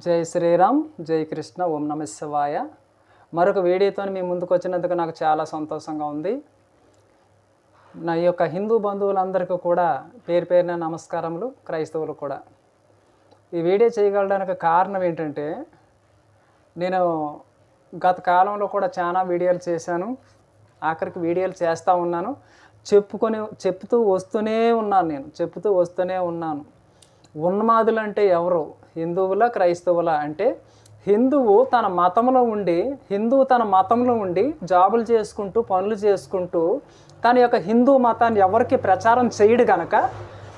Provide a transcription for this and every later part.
జై శ్రీరామ్, జై కృష్ణ, ఓం నమ శివాయ. మరొక వీడియోతో మీ ముందుకు వచ్చినందుకు నాకు చాలా సంతోషంగా ఉంది. నా యొక్క హిందూ బంధువులందరికీ కూడా పేరు పేరున నమస్కారములు, క్రైస్తవులు కూడా. ఈ వీడియో చేయగలడానికి కారణం ఏంటంటే, నేను గత కాలంలో కూడా చాలా వీడియోలు చేశాను, ఆఖరికి వీడియోలు చేస్తూ ఉన్నాను, చెప్తూ వస్తూనే ఉన్నాను. ఉన్మాదులు అంటే ఎవరు? హిందువుల, క్రైస్తవుల? అంటే హిందువు తన మతంలో ఉండి జాబులు చేసుకుంటూ, పనులు చేసుకుంటూ తన యొక్క హిందూ మతాన్ని ఎవరికి ప్రచారం చేయడు గనక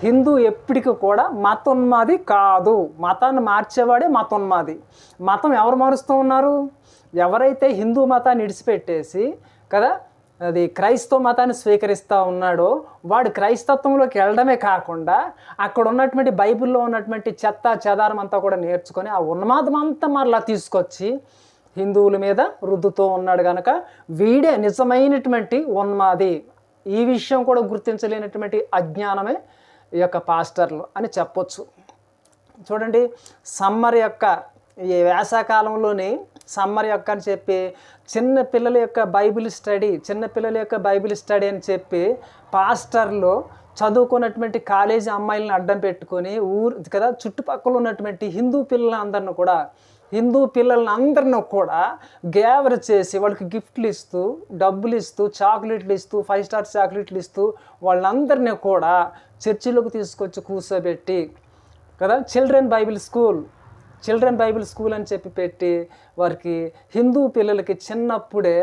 హిందూ ఎప్పటికీ కూడా మతోన్మాది కాదు. మతాన్ని మార్చేవాడే మతోన్మాది. మతం ఎవరు మారుస్తూ ఉన్నారు? ఎవరైతే హిందూ మతాన్ని విడిచిపెట్టేసి కదా అది క్రైస్తవ మతాన్ని స్వీకరిస్తూ ఉన్నాడో వాడు క్రైస్తత్వంలోకి వెళ్ళడమే కాకుండా అక్కడ ఉన్నటువంటి బైబిల్లో ఉన్నటువంటి చెత్త చెదారం అంతా కూడా నేర్చుకొని ఆ ఉన్మాదం అంతా మరలా తీసుకొచ్చి హిందువుల మీద రుద్దుతూ ఉన్నాడు కనుక వీడే నిజమైనటువంటి ఉన్మాది. ఈ విషయం కూడా గుర్తించలేనటువంటి అజ్ఞానమే ఈ యొక్క పాస్టర్లు అని చెప్పొచ్చు. చూడండి, సమ్మర్ యొక్క ఈ వేసవకాలంలోని సమ్మర్ యొక్క అని చెప్పి చిన్నపిల్లల యొక్క బైబిల్ స్టడీ అని చెప్పి పాస్టర్లు చదువుకున్నటువంటి కాలేజీ అమ్మాయిలను అడ్డం పెట్టుకొని చుట్టుపక్కల ఉన్నటువంటి హిందూ పిల్లలందరినీ కూడా గ్యాదర్ చేసి వాళ్ళకి గిఫ్ట్లు ఇస్తూ, డబ్బులు ఇస్తూ, చాక్లెట్లు ఇస్తూ, 5 స్టార్ చాక్లెట్లు ఇస్తూ వాళ్ళందరినీ కూడా చర్చిలోకి తీసుకొచ్చి కూర్చోబెట్టి చిల్డ్రన్ బైబిల్ స్కూల్ అని చెప్పి పెట్టి వారికి హిందూ పిల్లలకి చిన్నప్పుడే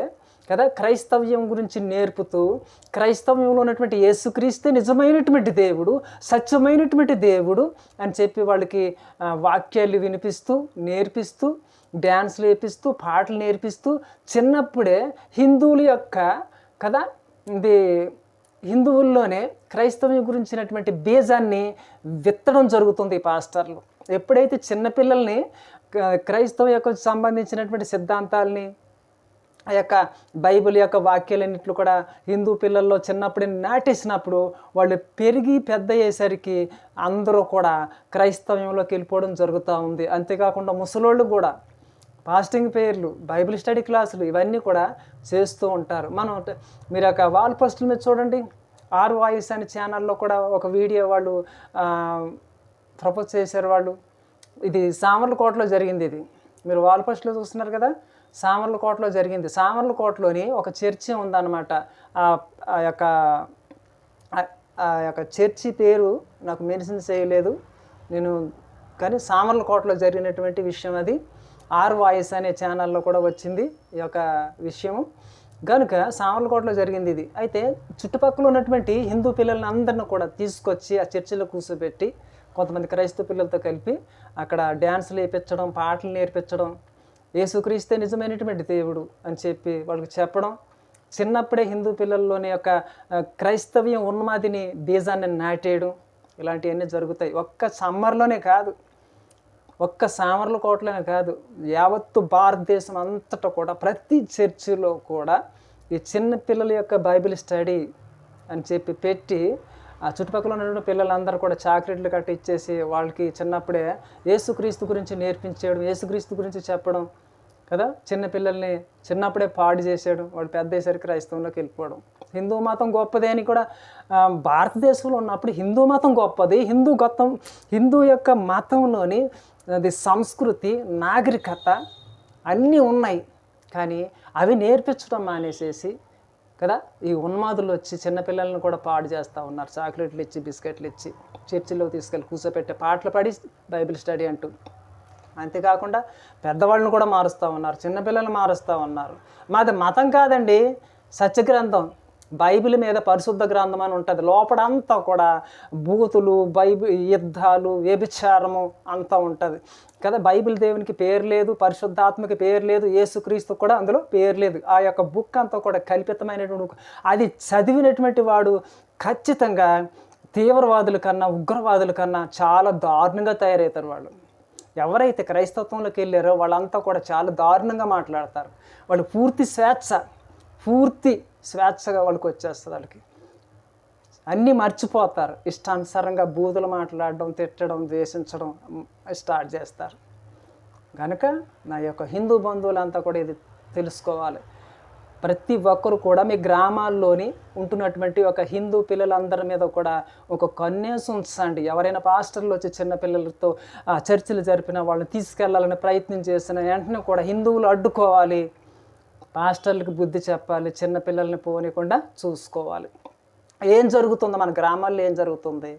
క్రైస్తవ్యం గురించి నేర్పుతూ, క్రైస్తవ్యంలో ఉన్నటువంటి యేసుక్రీస్తే నిజమైనటువంటి దేవుడు, సత్యమైనటువంటి దేవుడు అని చెప్పి వాళ్ళకి వాక్యాలు వినిపిస్తూ, నేర్పిస్తూ, డ్యాన్స్లు వేపిస్తూ, పాటలు నేర్పిస్తూ చిన్నప్పుడే హిందువుల యొక్క హిందువుల్లోనే క్రైస్తవ్యం గురించినటువంటి బీజాన్ని విత్తడం జరుగుతుంది ఈ పాస్టర్లు. ఎప్పుడైతే చిన్నపిల్లల్ని క్రైస్తవం యొక్క సంబంధించినటువంటి సిద్ధాంతాలని, ఆ యొక్క బైబిల్ యొక్క వాక్యాలన్నింటిలో కూడా హిందూ పిల్లల్లో చిన్నప్పుడే నాటేసినప్పుడు వాళ్ళు పెరిగి పెద్ద అయ్యేసరికి అందరూ కూడా క్రైస్తవ్యంలోకి వెళ్ళిపోవడం జరుగుతూ ఉంది. అంతేకాకుండా ముసలోళ్ళు కూడా ఫాస్టింగ్ ప్రేయర్లు, బైబిల్ స్టడీ క్లాసులు ఇవన్నీ కూడా చేస్తూ ఉంటారు. మీరు ఒక వాల్ పోస్టుల మీద చూడండి, ఆర్ వాయిస్ అనే ఛానల్లో కూడా ఒక వీడియో వాళ్ళు ప్రపోజ్ చేశారు. వాళ్ళు ఇది సామర్లకోటలో జరిగింది. ఇది మీరు వాల్ పోస్ట్లో చూస్తున్నారు కదా, సామర్లకోటలో జరిగింది. సామర్లకోటలోని ఒక చర్చి ఉందన్నమాట. ఆ యొక్క చర్చి పేరు నాకు మెన్షన్ చేయలేదు నేను, కానీ సామర్లకోటలో జరిగినటువంటి విషయం అది. ఆర్ వాయిస్ అనే ఛానల్లో కూడా వచ్చింది ఈ యొక్క విషయము. కనుక సామర్లకోటలో జరిగింది ఇది. అయితే చుట్టుపక్కల ఉన్నటువంటి హిందూ పిల్లల్ని అందరిని కూడా తీసుకొచ్చి ఆ చర్చిలో కూర్చోబెట్టి కొంతమంది క్రైస్తవ పిల్లలతో కలిపి అక్కడ డ్యాన్సులు వేయించడం, పాటలు నేర్పించడం, యేసుక్రీస్తే నిజమైనటువంటి దేవుడు అని చెప్పి వాళ్ళకి చెప్పడం, చిన్నప్పుడే హిందూ పిల్లల్లోని యొక్క క్రైస్తవ్యం ఉన్మాదిని బీజాన్ని నాటేయడం, ఇలాంటివన్నీ జరుగుతాయి. ఒక్క సామర్లకోటలోనే కాదు, యావత్తు భారతదేశం అంతటా కూడా ప్రతి చర్చిలో కూడా ఈ చిన్న పిల్లల యొక్క బైబిల్ స్టడీ అని చెప్పి పెట్టి ఆ చుట్టుపక్కల ఉన్నటువంటి పిల్లలందరూ కూడా చాక్లెట్లు కట్టి ఇచ్చేసి వాళ్ళకి చిన్నప్పుడే యేసుక్రీస్తు గురించి నేర్పించేయడం, యేసుక్రీస్తు గురించి చెప్పడం చిన్నపిల్లల్ని చిన్నప్పుడే పాడు చేసేయడం, వాళ్ళు పెద్ద అయ్యేసరికి క్రైస్తవంలోకి వెళ్ళిపోవడం. హిందూ మతం గొప్పదే అని కూడా భారతదేశంలో ఉన్నప్పుడు హిందూ మతం గొప్పది, హిందూ యొక్క మతంలోని అది సంస్కృతి, నాగరికత అన్నీ ఉన్నాయి. కానీ అవి నేర్పించడం మానేసేసి ఈ ఉన్మాదులు వచ్చి చిన్నపిల్లలను కూడా పాడు చేస్తూ ఉన్నారు. చాక్లెట్లు ఇచ్చి, బిస్కెట్లు ఇచ్చి చర్చిలో తీసుకెళ్ళి కూర్చోపెట్టే పాటలు పాడి బైబిల్ స్టడీ అంటూ. అంతేకాకుండా పెద్దవాళ్ళని కూడా మారుస్తూ ఉన్నారు, చిన్నపిల్లలను మారుస్తూ ఉన్నారు. మాది మతం కాదండి, సత్యగ్రంథం. బైబిల్ మీద పరిశుద్ధ గ్రంథం అని ఉంటుంది. లోపడంతా కూడా బూతులు, యుద్ధాలు, వ్యభిచారము అంతా ఉంటుంది బైబిల్ దేవునికి పేరు లేదు, పరిశుద్ధాత్మకి పేరు లేదు, యేసుక్రీస్తు కూడా అందులో పేరు లేదు. ఆ యొక్క బుక్ అంతా కూడా కల్పితమైనటువంటి, అది చదివినటువంటి వాడు ఖచ్చితంగా తీవ్రవాదుల కన్నా, ఉగ్రవాదుల కన్నా చాలా దారుణంగా తయారవుతారు. వాళ్ళు ఎవరైతే క్రైస్తత్వంలోకి వెళ్ళారో వాళ్ళంతా కూడా చాలా దారుణంగా మాట్లాడతారు. వాళ్ళు పూర్తి స్వేచ్ఛగా వాళ్ళకి వచ్చేస్తుంది. వాళ్ళకి అన్నీ మర్చిపోతారు. ఇష్టానుసారంగా బూతులు మాట్లాడడం, తిట్టడం, ద్వేషించడం స్టార్ట్ చేస్తారు. కనుక నా యొక్క హిందూ బంధువులంతా కూడా ఇది తెలుసుకోవాలి. ప్రతి ఒక్కరు కూడా మీ గ్రామాల్లోని ఉంటున్నటువంటి ఒక హిందూ పిల్లలందరి మీద కూడా ఒక కన్నేసి ఉంచండి. ఎవరైనా పాస్టర్లు వచ్చి చిన్న పిల్లలతో చర్చలు జరిపిన వాళ్ళని తీసుకెళ్లాలని ప్రయత్నం చేసిన వెంటనే కూడా హిందువులు అడ్డుకోవాలి, పాస్టర్లకు బుద్ధి చెప్పాలి, చిన్న పిల్లల్ని పోనీయకుండా చూసుకోవాలి. ఏం జరుగుతుందో మన గ్రామాల్లో ఏం జరుగుతుంది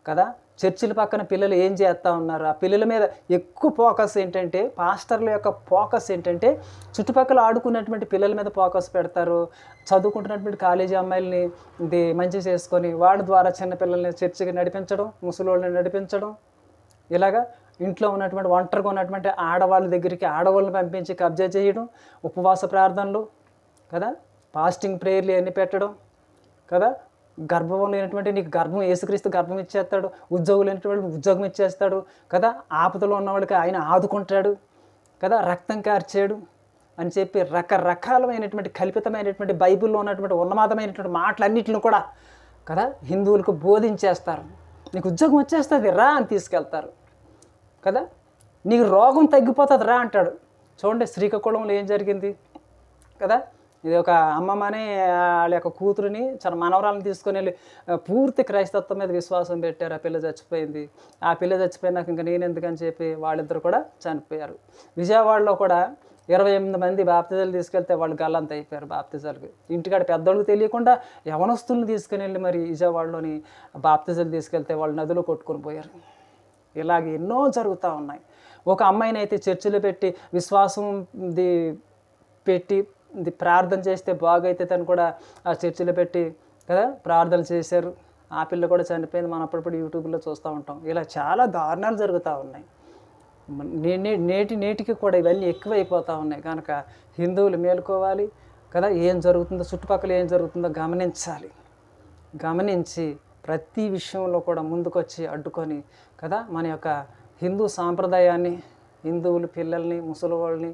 కదా, చర్చిల పక్కన పిల్లలు ఏం చేస్తూ ఉన్నారు, ఆ పిల్లల మీద ఎక్కువ ఫోకస్ ఏంటంటే, పాస్టర్ల యొక్క ఫోకస్ ఏంటంటే చుట్టుపక్కల ఆడుకున్నటువంటి పిల్లల మీద ఫోకస్ పెడతారు. చదువుకుంటున్నటువంటి కాలేజీ అమ్మాయిల్ని ఇది మంచి చేసుకొని వాళ్ళ ద్వారా చిన్నపిల్లల్ని చర్చికి నడిపించడం, ముసలోళ్ళని నడిపించడం, ఇలాగా ఇంట్లో ఉన్నటువంటి ఒంటరిగా ఉన్నటువంటి ఆడవాళ్ళ దగ్గరికి ఆడవాళ్ళని పంపించి కబ్జా చేయడం, ఉపవాస ప్రార్థనలు కదా, ఫాస్టింగ్ ప్రేయర్లు అన్నీ పెట్టడం కదా, గర్భం లేనటువంటి నీకు గర్భం యేసుక్రీస్తు గర్భం ఇచ్చేస్తాడు, ఉద్యోగం లేనటువంటి ఉద్యోగం ఇచ్చేస్తాడు కదా, ఆపదలో ఉన్నవాడికి ఆయన ఆదుకుంటాడు కదా, రక్తం కార్చాడు అని చెప్పి రకరకాలమైనటువంటి కల్పితమైనటువంటి బైబిల్లో ఉన్నటువంటి ఉన్నమాదమైనటువంటి మాటలన్నింటిని కూడా కదా హిందువులకు బోధించేస్తారు. నీకు ఉద్యోగం వచ్చేస్తుంది రా అని తీసుకెళ్తారు కదా, నీకు రోగం తగ్గిపోతుంది రా అంటాడు. చూడండి శ్రీకాకుళంలో ఏం జరిగింది కదా, ఇది ఒక అమ్మమ్మని వాళ్ళ యొక్క కూతురుని చాలా మనవరాలను తీసుకొని వెళ్ళి పూర్తి క్రైస్తత్వం మీద విశ్వాసం పెట్టారు. ఆ పిల్ల చచ్చిపోయింది. ఆ పిల్ల చచ్చిపోయినాక ఇంకా నేను ఎందుకని చెప్పి వాళ్ళిద్దరు కూడా చనిపోయారు. విజయవాడలో కూడా 28 మంది బాప్తిజాలు తీసుకెళ్తే వాళ్ళు గల్లంత అయిపోయారు బాప్తిజాలకు. ఇంటికాడ పెద్దోళ్ళకి తెలియకుండా యవనస్తుల్ని తీసుకుని వెళ్ళి మరి విజయవాడలోని బాప్తిజాలు తీసుకెళ్తే వాళ్ళు నదిలో కొట్టుకొని పోయారు. ఇలాగ ఎన్నో జరుగుతూ ఉన్నాయి. ఒక అమ్మాయిని అయితే చర్చిలో పెట్టి విశ్వాసం పెట్టి ప్రార్థన చేస్తే బాగైతుందని కూడా ఆ చర్చిలో పెట్టి కదా ప్రార్థన చేశారు. ఆ పిల్ల కూడా చనిపోయింది. మనం అప్పుడప్పుడు యూట్యూబ్లో చూస్తూ ఉంటాం. ఇలా చాలా దారుణాలు జరుగుతూ ఉన్నాయి. నేటికి కూడా ఇవన్నీ ఎక్కువైపోతూ ఉన్నాయి. కనుక హిందువులు మేలుకోవాలి కదా, ఏం జరుగుతుందో చుట్టుపక్కల ఏం జరుగుతుందో గమనించాలి. గమనించి ప్రతి విషయంలో కూడా ముందుకొచ్చి అడ్డుకొని కదా మన యొక్క హిందూ సాంప్రదాయాన్ని, హిందువులు పిల్లల్ని, ముసలి వాళ్ళని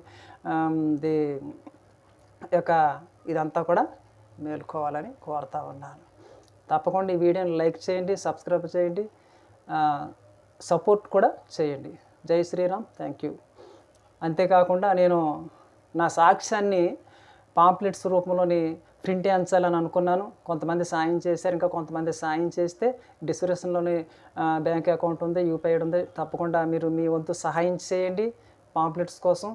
యొక్క ఇదంతా కూడా మేలుకోవాలని కోరుతా ఉన్నాను. తప్పకుండా ఈ వీడియోని లైక్ చేయండి, సబ్స్క్రైబ్ చేయండి, సపోర్ట్ కూడా చేయండి. జై శ్రీరామ్. Thank you. అంతేకాకుండా నేను నా సాక్ష్యాన్ని పాంప్లెట్స్ రూపంలోని ప్రింట్ చేయించాలని అనుకున్నాను. కొంతమంది సాయం చేశారు, ఇంకా కొంతమంది సాయం చేస్తే డిస్క్రిప్షన్లోని బ్యాంక్ అకౌంట్ ఉంది, యూపీఐ ఉంది. తప్పకుండా మీరు మీ వంతు సహాయం చేయండి. పాంప్లెట్స్ కోసం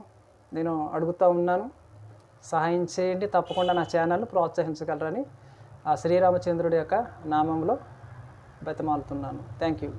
నేను అడుగుతూ ఉన్నాను. సహాయం చేయండి. తప్పకుండా నా ఛానల్ను ప్రోత్సహించగలరని ఆ శ్రీరామచంద్రుడి యొక్క నామంలో బతిమాలుతున్నాను. Thank you.